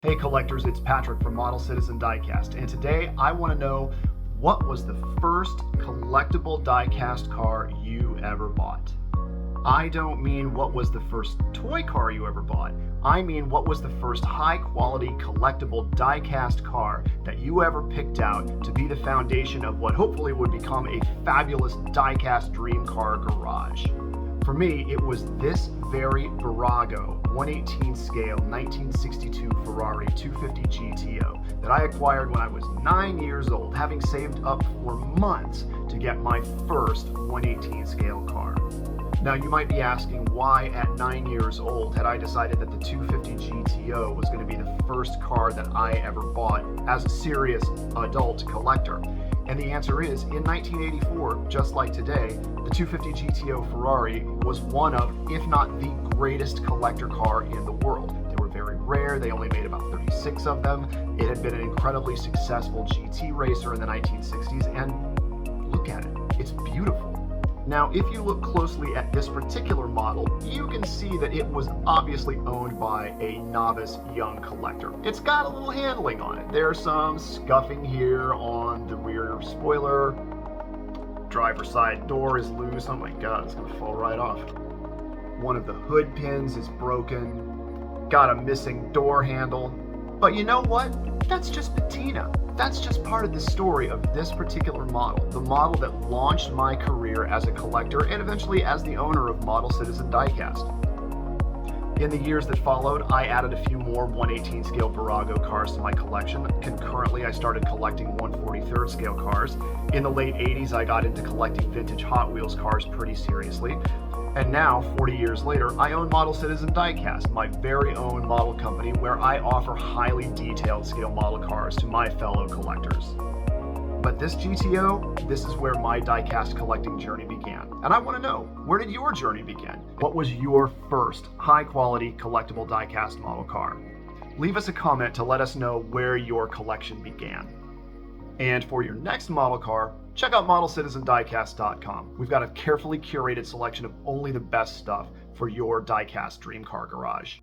Hey collectors, it's Patrick from Model Citizen Diecast, and today I want to know what was the first collectible diecast car you ever bought. I don't mean what was the first toy car you ever bought. I mean what was the first high-quality collectible diecast car that you ever picked out to be the foundation of what hopefully would become a fabulous diecast dream car garage. For me, it was this very Virago 1/18 scale 1962 Ferrari 250 GTO that I acquired when I was 9 years old, having saved up for months to get my first 1/18 scale car. Now you might be asking why at 9 years old had I decided that the 250 GTO was going to be the first car that I ever bought as a serious adult collector. And the answer is, in 1984, just like today, the 250 GTO Ferrari was one of, if not the greatest collector car in the world. They were very rare, they only made about 36 of them. It had been an incredibly successful GT racer in the 1960s, and look at it, it's beautiful. Now, if you look closely at this particular model, you can see that it was obviously owned by a novice young collector. It's got a little handling on it. There's some scuffing here on the rear spoiler. Driver's side door is loose. Oh my God, it's gonna fall right off. One of the hood pins is broken. Got a missing door handle. But you know what? That's just patina. That's just part of the story of this particular model, the model that launched my career as a collector and eventually as the owner of Model Citizen Diecast. In the years that followed, I added a few more 1/18 scale Virago cars to my collection. Concurrently, I started collecting 1/43 scale cars. In the late 80s, I got into collecting vintage Hot Wheels cars pretty seriously. And now, 40 years later, I own Model Citizen Diecast, my very own model company where I offer highly detailed scale model cars to my fellow collectors. But this GTO, this is where my diecast collecting journey began. And I want to know, where did your journey begin? What was your first high-quality collectible diecast model car? Leave us a comment to let us know where your collection began. And for your next model car, check out ModelCitizenDiecast.com. We've got a carefully curated selection of only the best stuff for your diecast dream car garage.